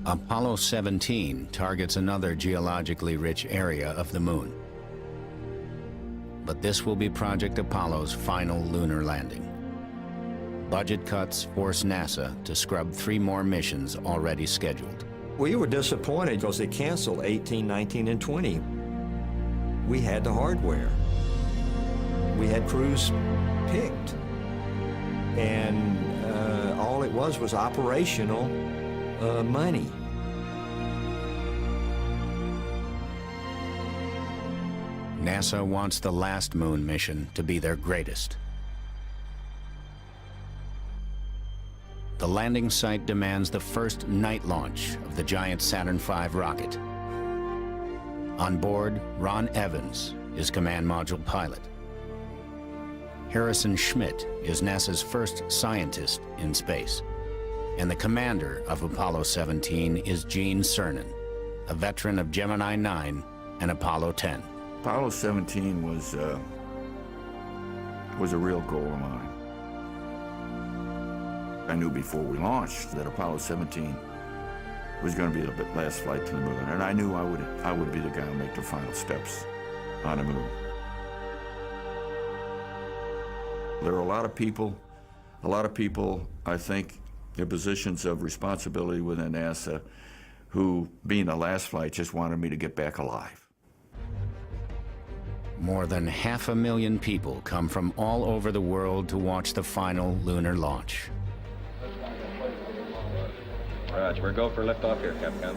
Apollo 17 targets another geologically rich area of the moon. But this will be Project Apollo's final lunar landing. Budget cuts force NASA to scrub 3 more missions already scheduled. We were disappointed because they canceled 18, 19, and 20. We had the hardware. We had crews picked. And all it was operational money. NASA wants the last moon mission to be their greatest. The landing site demands the first night launch of the giant Saturn V rocket. On board, Ron Evans is command module pilot. Harrison Schmitt is NASA's first scientist in space. And the commander of Apollo 17 is Gene Cernan, a veteran of Gemini 9 and Apollo 10. Apollo 17 was a real goal of mine. I knew before we launched that Apollo 17 was going to be the last flight to the moon, and I knew I would be the guy who make the final steps on the moon. There are a lot of people, I think, in positions of responsibility within NASA who, being the last flight, just wanted me to get back alive. More than 500,000 people come from all over the world to watch the final lunar launch. Roger, we're go for liftoff here, Capcom.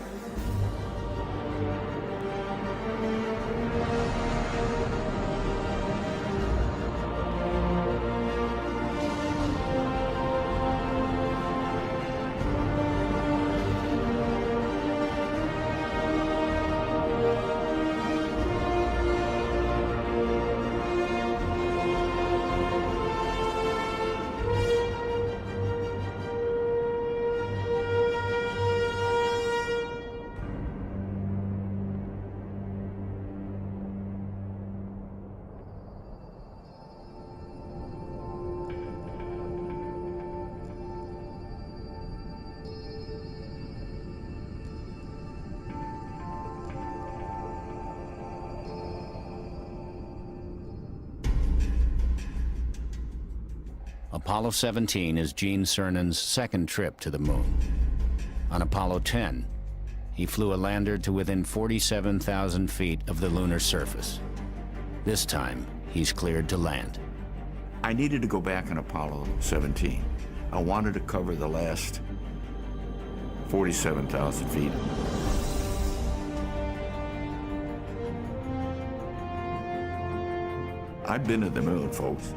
Apollo 17 is Gene Cernan's second trip to the moon. On Apollo 10, he flew a lander to within 47,000 feet of the lunar surface. This time, he's cleared to land. I needed to go back on Apollo 17. I wanted to cover the last 47,000 feet. I've been to the moon, folks.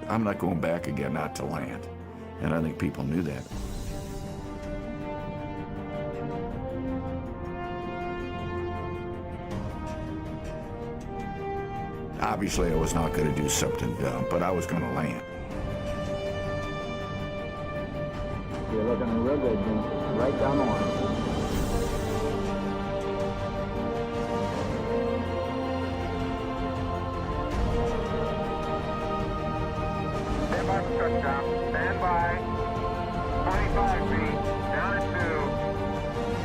I'm not going back again, not to land. And I think people knew that. Obviously, I was not going to do something dumb, but I was going to land. You're looking real good, Jim. Right down the line. Stand by. 25 feet. Down at 2.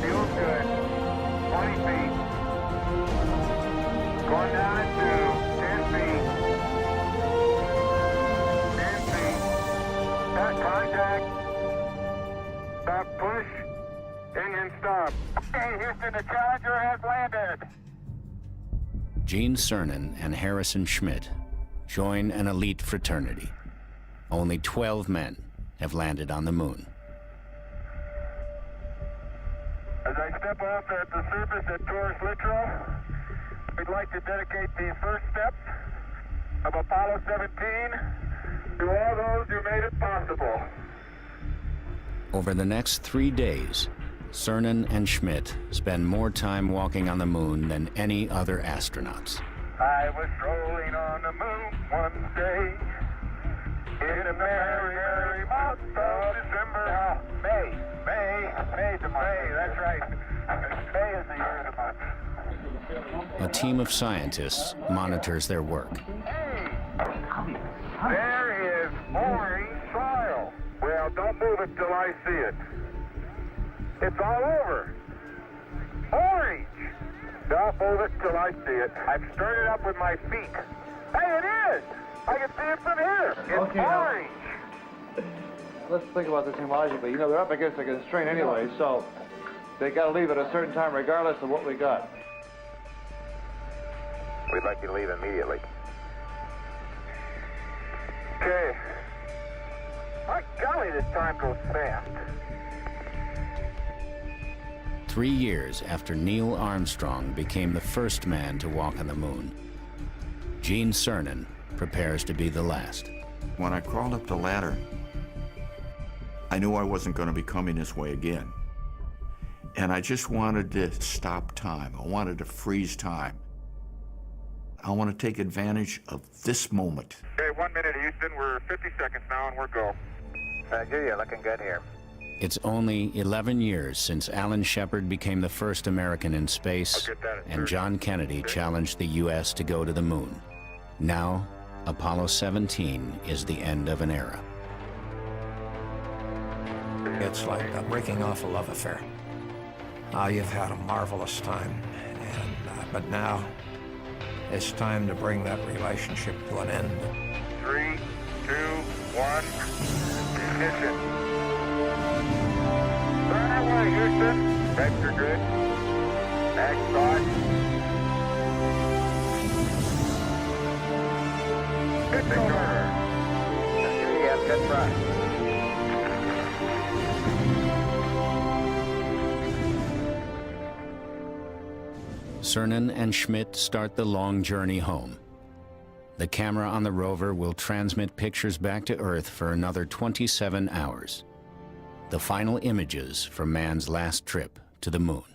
Feels good. 20 feet. Going down at 2. 10 feet. 10 feet. Start contact. Stop push. Engine stop. Okay, Houston, the Challenger has landed. Gene Cernan and Harrison Schmitt join an elite fraternity. Only 12 men have landed on the moon. As I step off at the surface at Taurus Littrow, we'd like to dedicate the first steps of Apollo 17 to all those who made it possible. Over the next 3 days, Cernan and Schmitt spend more time walking on the moon than any other astronauts. I was strolling on the moon one day. In a merry, merry month of December. May, that's right. May is the year of the month. A team of scientists monitors their work. Hey, there is orange soil. Well, don't move it till I see it. It's all over. Orange. Stop, hold it till I see it. I've stirred it up with my feet. Hey, it is. I can see it from here. It's Okay, now. orange. Let's think about this logically. You know, they're up against a constraint anyway, so they got to leave at a certain time regardless of what we got. We'd like you to leave immediately. Okay. My golly, this time goes fast. 3 years after Neil Armstrong became the first man to walk on the moon, Gene Cernan prepares to be the last. When I crawled up the ladder, I knew I wasn't going to be coming this way again. And I just wanted to stop time. I wanted to freeze time. I want to take advantage of this moment. Okay, 1 minute, Houston. We're 50 seconds now, and we're go. You're looking good here. It's only 11 years since Alan Shepard became the first American in space I'll get that at and 30. John Kennedy challenged the U.S. to go to the moon. Now, Apollo 17 is the end of an era. It's like a breaking off a love affair. You've had a marvelous time, but now it's time to bring that relationship to an end. 3, 2, 1. Ignition. Burn away, Houston. Vector good. Next thought. Victor. Yes, good try. Cernan and Schmidt start the long journey home. The camera on the rover will transmit pictures back to Earth for another 27 hours. The final images from man's last trip to the moon.